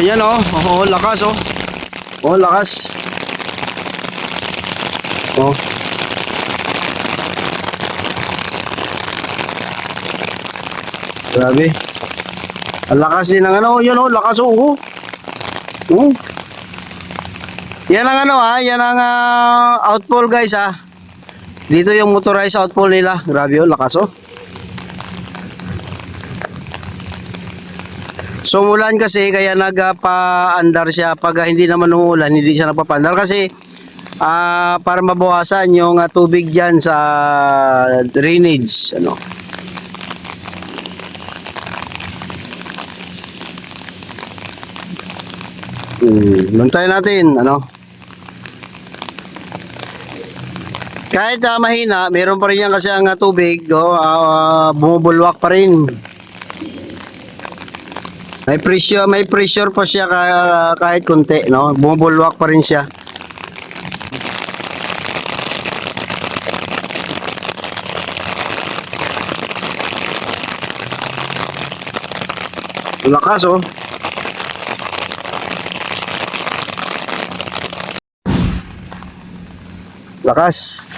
Ayan oh, oh, lakas oh. Oh, lakas. Oh. Grabe. Ang lakas din ng ano, yun oh, lakas oh. Oh. Yan ang ano ha, yan ang outfall guys ha. Dito yung motorized outfall nila. Grabe oh, lakas oh. So umulan kasi kaya nagpa-andar siya. Pag hindi naman umulan, hindi siya nagpapandar kasi para mabawasan yung tubig diyan sa drainage ano. Bantayan natin ano. Kahit mahina, meron pa rin yan kasi ang tubig bumubulwak pa rin. May pressure pa siya kahit konti, no? Bumubulwak pa rin siya. Lakas, oh. Lakas.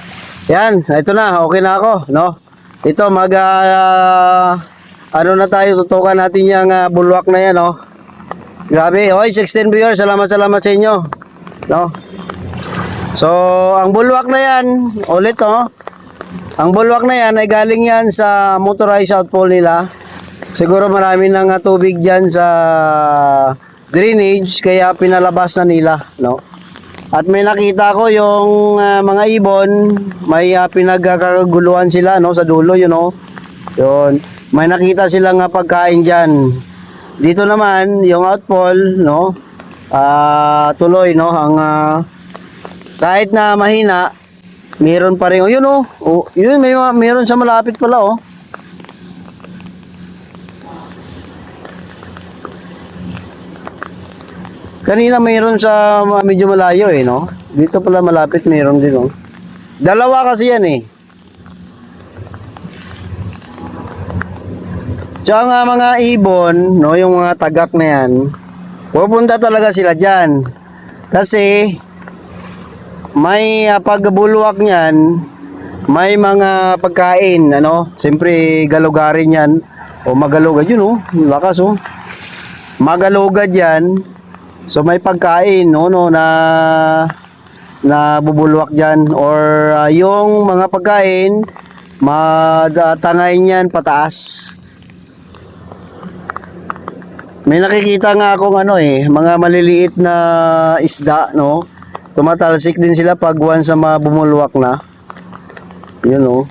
Yan, ito na, okay na ako, no? Ito ano na tayo, tutukan natin yung bulwak na yan, oh. Grabe, oy, 16 viewers, salamat sa inyo, no? So, ang bulwak na yan, ulit, oh. Ang bulwak na yan ay galing yan sa motorized outfall nila. Siguro marami ng tubig dyan sa drainage, kaya pinalabas na nila, no? At may nakita ko yung mga ibon, may pinagkakaguluhan sila, no, sa dulo, yun, oh. Yun. May nakita silang pagkain dyan. Dito naman, yung outfall, no, tuloy, no, ang kahit na mahina, meron pa rin, oh, yun, oh, yun, meron sa malapit pala, oh. Kanina mayroon sa medyo malayo, eh, no. Dito pala malapit, meron din, oh. Dalawa kasi yan, eh. Tsaka mga ibon, no, yung mga tagak na yan, pupunta talaga sila dyan. Kasi, may pagbulwak niyan, may mga pagkain, ano, siyempre galugarin yan, o magalugad yun, oh, lakas, oh. Magalugad yan, so may pagkain, no, na bubulwak dyan, or yung mga pagkain, matangay niyan pataas. May nakikita nga akong mga maliliit na isda, no? Tumatalsik din sila pag once sa bumulwak na. Yun, oh.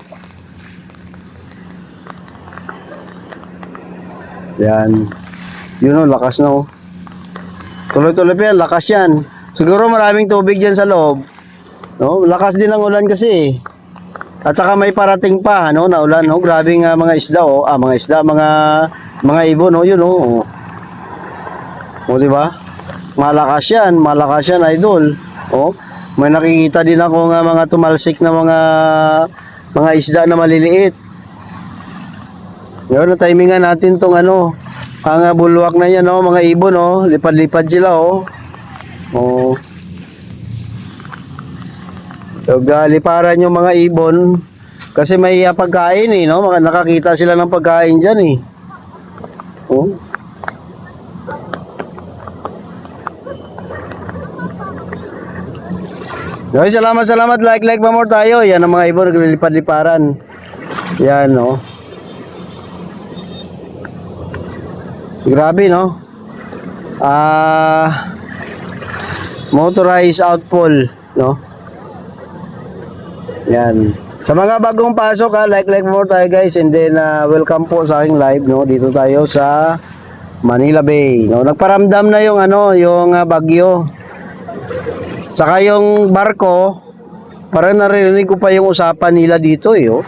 Yan. Yun, oh, lakas na, oh. Tuloy-tuloy pa yan, lakas yan. Siguro maraming tubig dyan sa loob. No? Lakas din ang ulan kasi, eh. At saka may parating pa, no, na ulan, no? Grabe nga mga isda, oh. Mga ibon, no? Yun, oh. O, diba? Malakas yan, idol. O, may nakikita din ako nga mga tumalsik na mga isda na maliliit. Ngayon, na-timingan natin tong ang bulwak na yan, no? Mga ibon, no? Lipad-lipad sila, oh. O. So, liparan yung mga ibon kasi may pagkain, eh, no? Nakakita sila ng pagkain dyan, eh. O. Okay, salamat. Like pa more tayo. Yan ang mga ibon naglilipad-liparan. Yan, no. Grabe, no. Motorized outfall, no. Yan. Sa mga bagong pasok, like more tayo, guys, and then welcome po sa aking live, no. Dito tayo sa Manila Bay, no. Nagparamdam na yung yung bagyo. Saka yung barko, parang narinig ko pa yung usapan nila dito, eh, oh.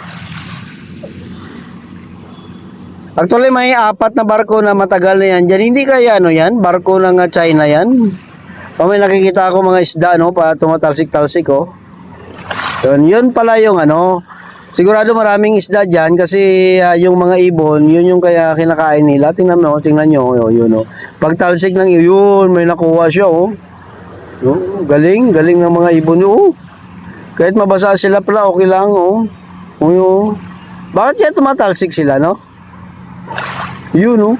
Actually, may 4 na barko na matagal na yan dyan. Hindi kaya yan? Barko ng China yan? O, may nakikita ako mga isda, no? Pa tumatalsik-talsik, oh. Yun pala yung sigurado maraming isda dyan kasi yung mga ibon, yun yung kaya kinakain nila. Tingnan nyo, oh, yun oh. Pag talsik ng yun, may nakuha siya oh. Oh, galing ng mga ibon oh. Kahit mabasa sila pala, okay lang oh. Oh, yun. Bakit kaya tumatalsik sila, no? Yun oh.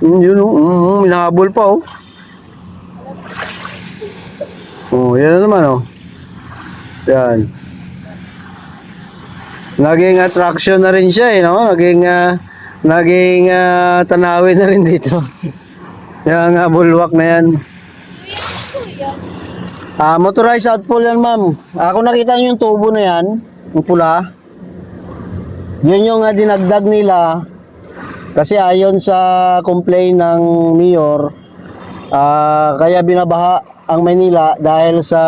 Yun oh. Minahabol pa oh. Oh, yan na naman oh. Yan. Naging attraction na rin siya eh, no? Naging tanawin na rin dito. Yung bulwak na yan. Motorized outfall yan, ma'am. Kung nakita nyo yung tubo na yan, yung pula, yun yung dinagdag nila. Kasi ayon sa complaint ng mayor, kaya binabaha ang Maynila dahil sa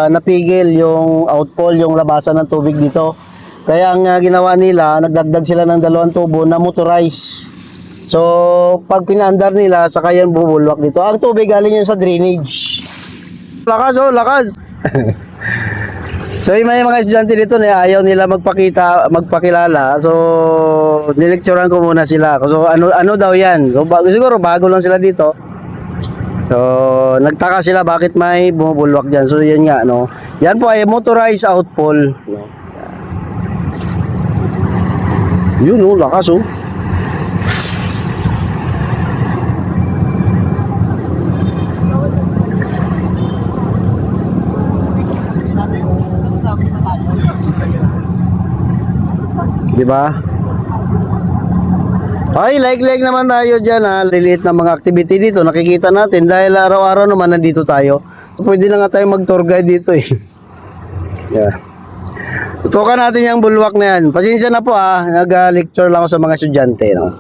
napigil yung outfall, yung labasan ng tubig dito. Kaya ang ginawa nila, nagdagdag sila ng 2 tubo na motorized. So, pag pinaandar nila, saka yan bubulwak dito. Ang tubig galing yan sa drainage. Lakas oh, lakas. So, may mga estudyante dito na ayaw nila magpakilala. So, nilecturean ko muna sila. So, ano daw yan? So, siguro bago lang sila dito. So, nagtaka sila bakit may bumubulwak dyan. So, yan nga, no? Yan po ay motorized outfall. Yun, oh, lakas, oh. Diba? Ay, like naman tayo dyan ha. Liliit na mga activity dito. Nakikita natin dahil araw-araw naman nandito tayo. Pwede na nga tayo mag-tour guide dito eh. Yeah. Tutukan natin yung bulwak na yan. Pasensya na po ha. Nag-lecture lang ako sa mga estudyante. No?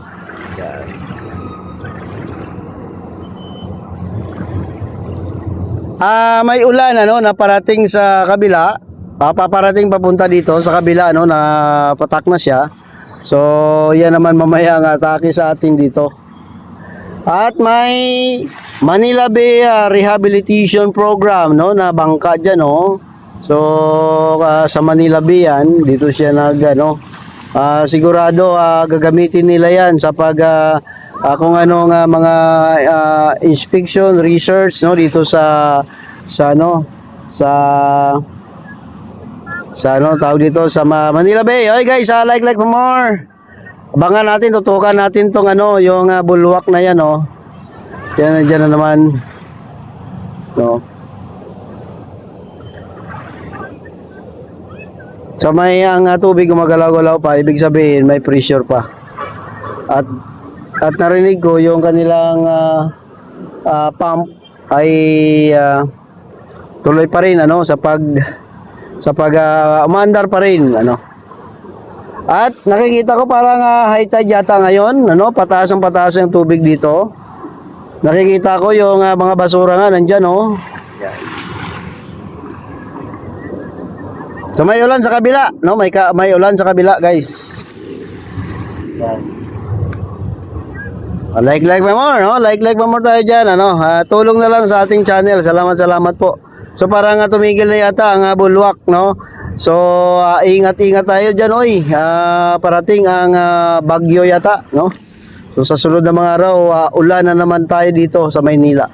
May ulan ano, na parating sa kabila. Paparating papunta dito sa kabila ano, na patak na siya. So, yan naman mamaya ang atake sa atin dito. At may Manila Bay Rehabilitation Program, no, na bangka dyan, no. So, sa Manila Bay yan, dito siya ano, sigurado gagamitin nila yan sa kung ano nga mga inspection, research, no, dito sa tawag dito sa Manila Bay. Okay guys, like for more. Abangan natin, tutukan natin tong ano, yung bulwak na yan, oh. Yan na naman. No. So may ang tubig gumagalaw-galaw pa, ibig sabihin may pressure pa. At narinig ko yung kanilang pump ay tuloy pa rin ano sa umandar pa rin ano. At nakikita ko parang high tide yata ngayon, ano, pataas ang tubig dito. Nakikita ko yung mga basura nga nandiyan, oh. Yan. So may ulan sa kabila, no? May ulan sa kabila, guys. Yan. Like for more, no? Like for more tayo diyan, ano? Tulong na lang sa ating channel. Salamat po. So parang tumigil na yata ang bulwak, no? So ingat-ingat tayo diyan, oy. Parating ang bagyo yata, no? So sa sunod na mga araw, ulan na naman tayo dito sa Maynila.